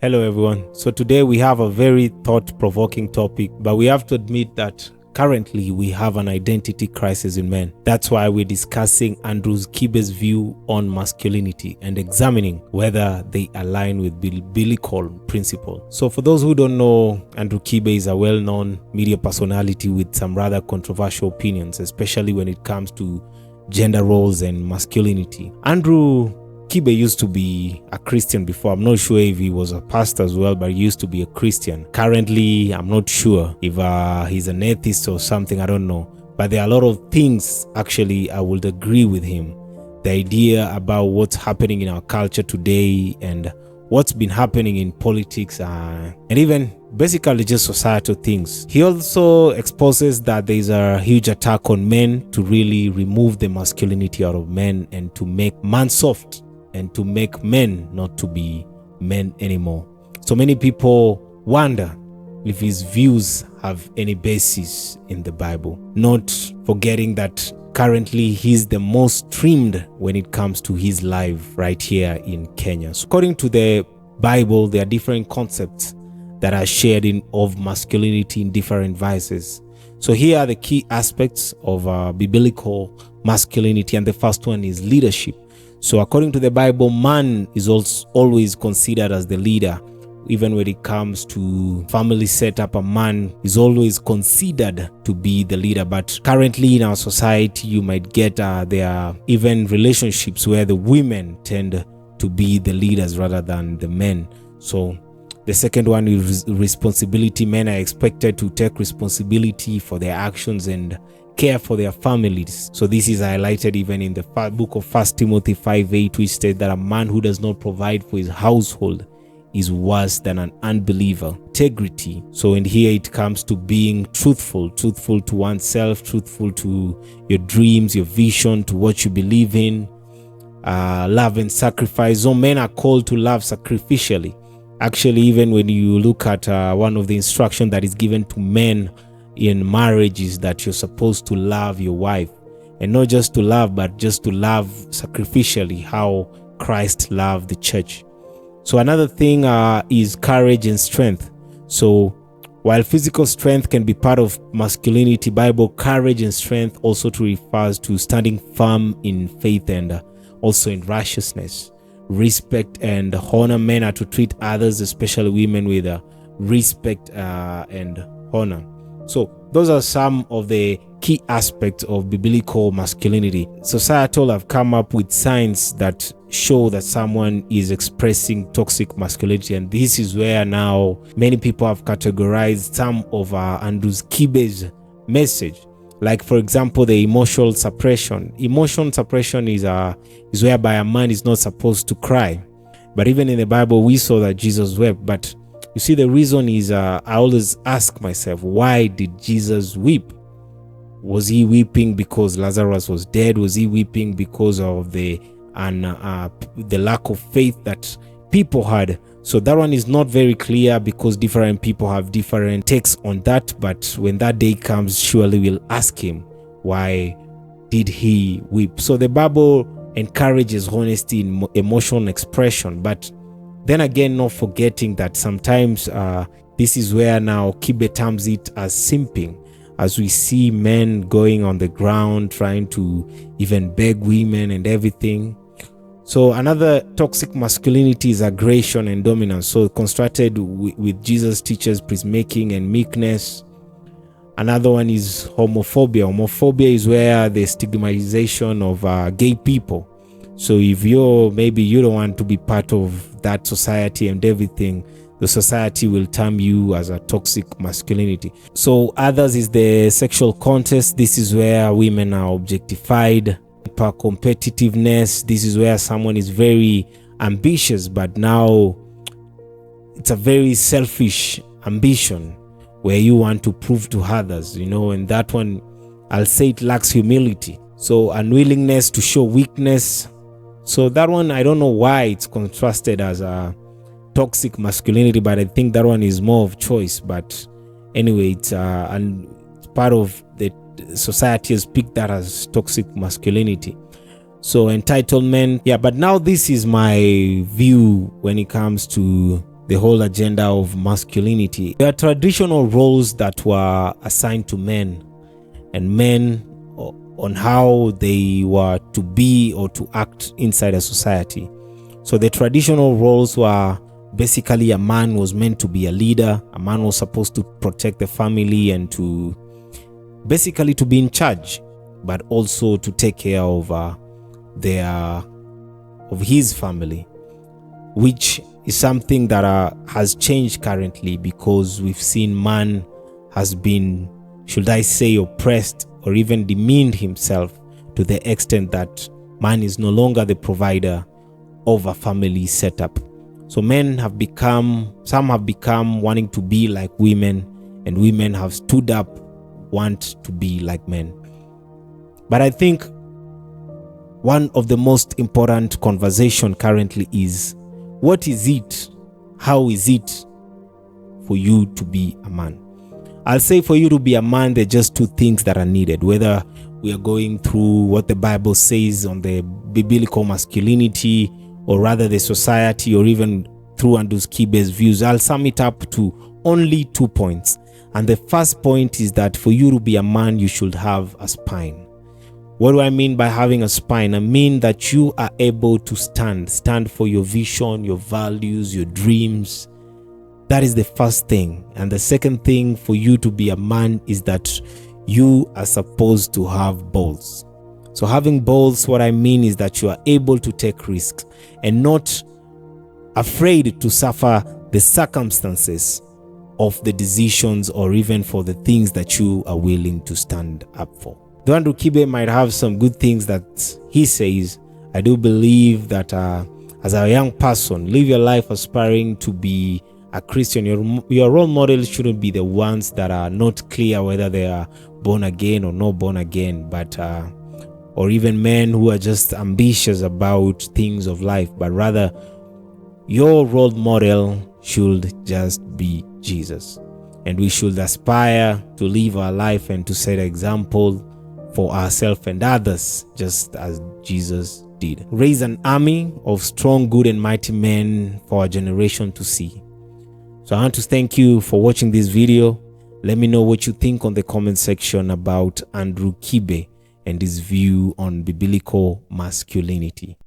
Hello everyone. So today we have a very thought-provoking topic, but we have to admit that currently we have an identity crisis in men. That's why we're discussing Kibe'S view on masculinity and examining whether they align with biblical principle. So for those who don't know, Kibe is a well-known media personality with some rather controversial opinions, especially when it comes to gender roles and masculinity. Kibe used to be a Christian before. I'm not sure if he was a pastor as well, but he used to be a Christian. Currently, I'm not sure if he's an atheist or something. I don't know. But there are a lot of things, actually, I would agree with him. The idea about what's happening in our culture today and what's been happening in politics and even basically just societal things. He also exposes that there's a huge attack on men to really remove the masculinity out of men and to make man soft, and to make men not to be men anymore. So many people wonder if his views have any basis in the Bible, not forgetting that currently he's the most trimmed when it comes to his life right here in Kenya. So according to the Bible, there are different concepts that are shared of masculinity in different vices. So here are the key aspects of biblical masculinity, and the first one is leadership. So according to the Bible, man is also always considered as the leader. Even when it comes to family setup, a man is always considered to be the leader. But currently in our society, you might get there are even relationships where the women tend to be the leaders rather than the men. So the second one is responsibility. Men are expected to take responsibility for their actions and care for their families. So this is highlighted even in the book of 1 Timothy 5:8, which states that a man who does not provide for his household is worse than an unbeliever. Integrity. So in here it comes to being truthful to oneself, truthful to your dreams, your vision, to what you believe in. Love and sacrifice. So men are called to love sacrificially. Actually, even when you look at one of the instructions that is given to men in marriage is that you're supposed to love your wife, and not just to love, but just to love sacrificially, how Christ loved the church. So another thing is courage and strength. So while physical strength can be part of masculinity, Bible courage and strength also refers to standing firm in faith and also in righteousness. Respect and honor. Men are to treat others, especially women, with respect and honor. So those are some of the key aspects of biblical masculinity. Societal have come up with signs that show that someone is expressing toxic masculinity, and this is where now many people have categorized some of Kibe'S message. Like, for example, the emotional suppression. Emotional suppression is whereby a man is not supposed to cry. But even in the Bible, we saw that Jesus wept. But you see, the reason is I always ask myself, why did Jesus weep? Was he weeping because Lazarus was dead? Was he weeping because of the lack of faith that people had? So that one is not very clear because different people have different takes on that. But when that day comes, surely we'll ask him, why did he weep? So the Bible encourages honesty in emotional expression, but then again, not forgetting that sometimes this is where now Kibe terms it as simping, as we see men going on the ground trying to even beg women and everything. So another toxic masculinity is aggression and dominance. So constructed with Jesus teaches peacemaking and meekness. Another one is homophobia. Homophobia is where the stigmatization of gay people. So if maybe you don't want to be part of that society and everything, the society will term you as a toxic masculinity. So others is the sexual contest. This is where women are objectified. Competitiveness. This is where someone is very ambitious, but now it's a very selfish ambition where you want to prove to others, and that one, I'll say it lacks humility. So unwillingness to show weakness. So that one, I don't know why it's contrasted as a toxic masculinity, but I think that one is more of choice. But anyway, it's part of the society has picked that as toxic masculinity. So entitlement, but now this is my view when it comes to the whole agenda of masculinity. There are traditional roles that were assigned to men, and men on how they were to be or to act inside a society. So the traditional roles were basically a man was meant to be a leader, a man was supposed to protect the family and to basically to be in charge, but also to take care of his family, which is something that has changed currently, because we've seen man has been, should I say, oppressed or even demeaned himself to the extent that man is no longer the provider of a family setup. So men have become, some have become wanting to be like women, and women have stood up, want to be like men. But I think one of the most important conversation currently is, what is it? How is it for you to be a man? I'll say for you to be a man, there are just two things that are needed. Whether we are going through what the Bible says on the biblical masculinity, or rather the society, or even through Andrew Kibe'S views, I'll sum it up to only 2 points. And the first point is that for you to be a man, you should have a spine. What do I mean by having a spine? I mean that you are able to stand for your vision, your values, your dreams. That is the first thing. And the second thing for you to be a man is that you are supposed to have balls. So having balls, what I mean is that you are able to take risks and not afraid to suffer the circumstances of the decisions or even for the things that you are willing to stand up for. Though Andrew Kibe might have some good things that he says, I do believe that as a young person, live your life aspiring to be a Christian. Your role models shouldn't be the ones that are not clear whether they are born again or not born again, but or even men who are just ambitious about things of life, but rather your role model should just be Jesus. And we should aspire to live our life and to set an example for ourselves and others, just as Jesus did. Raise an army of strong, good, and mighty men for our generation to see. So I want to thank you for watching this video. Let me know what you think on the comment section about Andrew Kibe and his view on biblical masculinity.